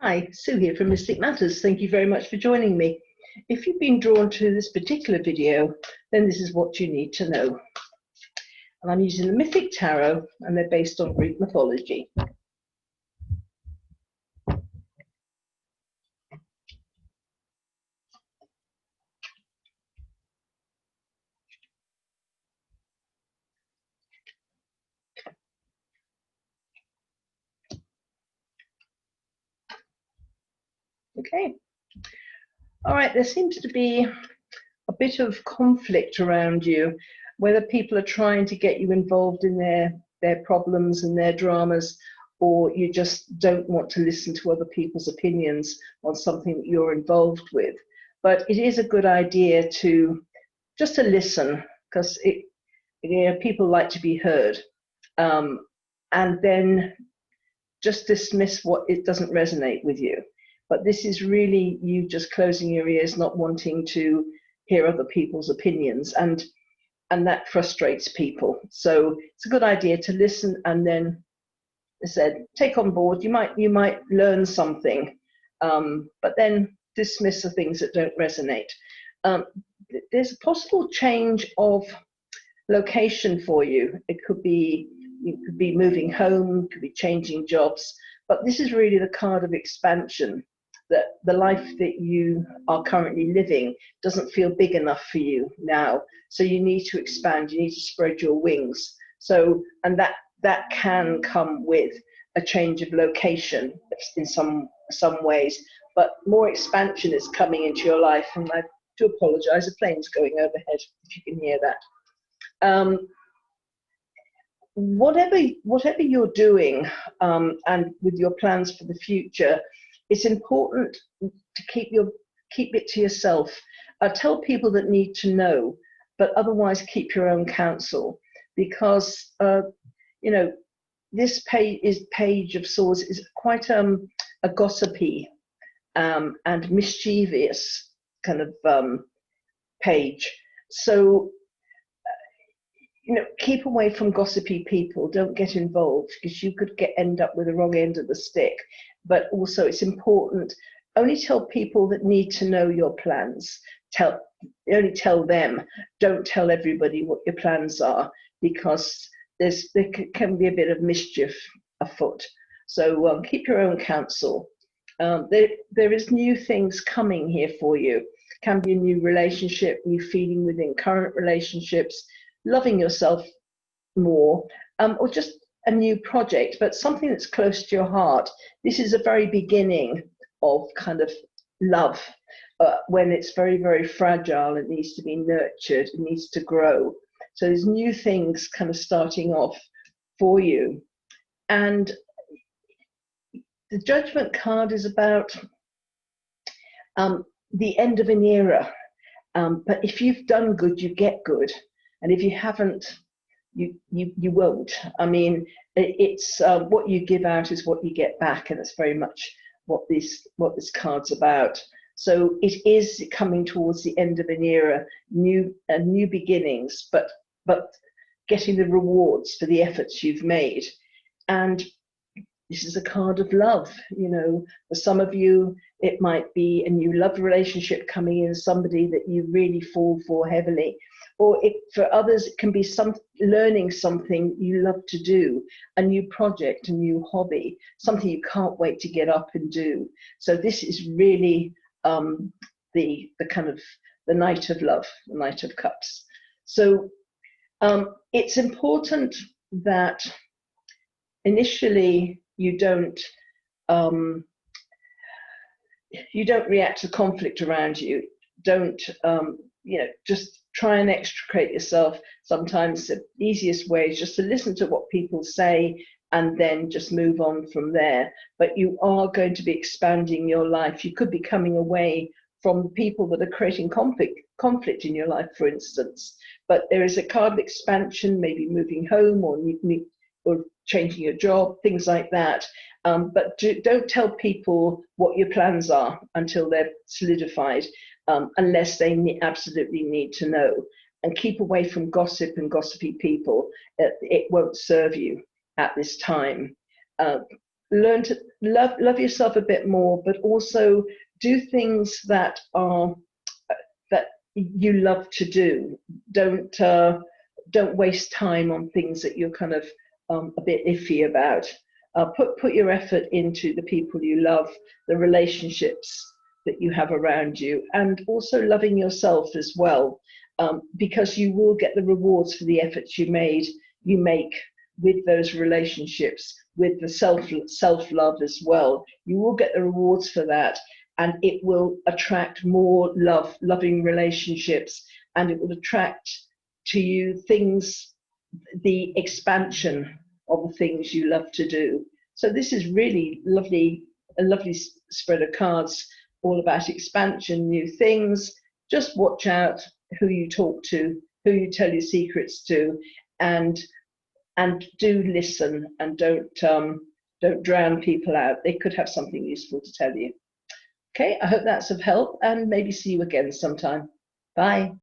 Hi, Sue here from Mystic Matters. Thank you very much for joining me. If you've been drawn to this particular video, then this is what you need to know. And I'm using the Mythic Tarot, and they're based on Greek mythology. Okay. All right, there seems to be a bit of conflict around you, whether people are trying to get you involved in their problems and their dramas, or you just don't want to listen to other people's opinions on something that you're involved with. But it is a good idea to just to listen, because people like to be heard, and then just dismiss what it doesn't resonate with you. But this is really you just closing your ears, not wanting to hear other people's opinions, and that frustrates people. So it's a good idea to listen and then, as I said, take on board. You might learn something, but then dismiss the things that don't resonate. There's a possible change of location for you. You could be moving home, could be changing jobs, but this is really the card of expansion, that the life that you are currently living doesn't feel big enough for you now. So you need to expand, you need to spread your wings. So, and that can come with a change of location in some ways, but more expansion is coming into your life. And I do apologize, a plane's going overhead, if you can hear that. Whatever you're doing, and with your plans for the future, it's important to keep it to yourself. Tell people that need to know, but otherwise keep your own counsel, because this Page of Swords is quite a gossipy and mischievous kind of page. So keep away from gossipy people. Don't get involved, because you could end up with the wrong end of the stick. But also, it's important, only tell people that need to know your plans. Only tell them. Don't tell everybody what your plans are, because there can be a bit of mischief afoot. So keep your own counsel. There is new things coming here for you. Can be a new relationship, new feeling within current relationships, loving yourself more, or just a new project, but something that's close to your heart. This is a very beginning of kind of love, when it's very, very fragile. It needs to be nurtured, it needs to grow. So there's new things kind of starting off for you. And the Judgment card is about the end of an era. But if you've done good, you get good. And if you haven't, you won't. I mean, it's what you give out is what you get back, and that's very much what this card's about. So it is coming towards the end of an era, new beginnings, but getting the rewards for the efforts you've made. And this is a card of love. For some of you, it might be a new love relationship coming in, somebody that you really fall for heavily. Or for others, it can be learning something you love to do, a new project, a new hobby, something you can't wait to get up and do. So this is really the kind of the Knight of Love, the Knight of Cups. So it's important that initially you don't react to conflict around you. Don't just try and extricate yourself. Sometimes the easiest way is just to listen to what people say and then just move on from there. But you are going to be expanding your life. You could be coming away from people that are creating conflict in your life, for instance. But there is a card of expansion, maybe moving home or changing your job, things like that. But don't tell people what your plans are until they're solidified, unless they absolutely need to know. And keep away from gossip and gossipy people. It won't serve you at this time. learn to love yourself a bit more, but also do things that are that you love to do. Don't waste time on things that you're kind of a bit iffy about. Put your effort into the people you love, the relationships that you have around you, and also loving yourself as well, because you will get the rewards for the efforts you make with those relationships, with the self love as well. You will get the rewards for that, and it will attract more loving relationships, and it will attract to you things, the expansion of the things you love to do. So this is really lovely, a lovely spread of cards, all about expansion, new things. Just watch out who you talk to, who you tell your secrets to, and do listen, and don't drown people out. They could have something useful to tell you. Okay, I hope that's of help, and maybe see you again sometime. Bye.